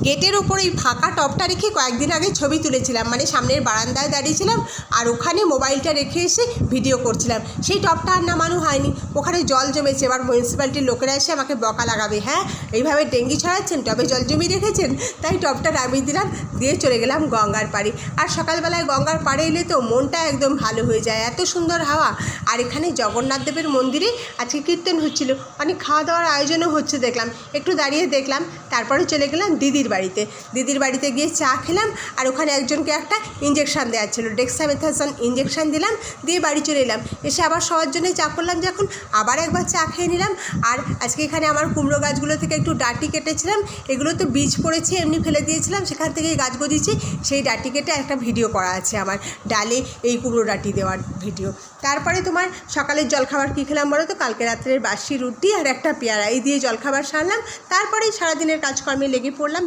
গেটের ওপর এই ফাঁকা টবটা রেখে কয়েকদিন আগে ছবি তুলেছিলাম, মানে সামনের বারান্দায় দাঁড়িয়েছিলাম আর ওখানে মোবাইলটা রেখে এসে ভিডিও করছিলাম। সেই টবটা আর নামানো হয়নি, ওখানে জল জমেছে। এবার মিউনিসিপ্যালিটির লোকেরা এসে আমাকে বকা লাগাবে, হ্যাঁ এইভাবে ডেঙ্গি ছড়াচ্ছেন, টবে জল জমিয়ে রেখেছেন। তাই টবটা নামিয়ে দিলাম, দিয়ে চলে গেলাম গঙ্গার পাড়ে। আর সকালবেলায় গঙ্গার পাড়ে এলে তো মনটা একদম ভালো হয়ে যায়, এত সুন্দর হাওয়া। আর এখানে জগন্নাথ দেবের মন্দিরে আজকে কীর্তন হচ্ছিল, অনেক খাওয়া দাওয়ার আয়োজনও হচ্ছে দেখলাম, একটু দাঁড়িয়ে দেখলাম। তারপরে চলে গেলাম দিদির বাড়িতে গিয়ে চা খেলাম। আর ওখানে একজনকে একটা ইঞ্জেকশান দেওয়া ছিল, ডেক্সামেথাসন ইঞ্জেকশান দিলাম, দিয়ে বাড়ি চলে এলাম। এসে আবার সবার জন্য চা করলাম, যখন আবার একবার চা খেয়ে নিলাম। আর আজকে এখানে আমার কুমড়ো গাছগুলো থেকে একটু ডাঁটি কেটেছিলাম, এগুলো তো বীজ পড়েছে এমনি ফেলে দিয়েছিলাম, সেখান থেকে গাছ গজিয়েছি। সেই ডাঁটি কেটে একটা ভিডিও করা আছে আমার, ডালে এই কুমড়ো ডাঁটি দেওয়ার ভিডিও। তারপরে তোমার সকালের জলখাবার কী খেলাম বলো তো? কালকে রাত্রের বাসি রুটি আর একটা পেয়ারা, এই দিয়ে জলখাবার সারলাম। তারপরেই সারাদিনের কাজকর্মে লেগে পড়লাম।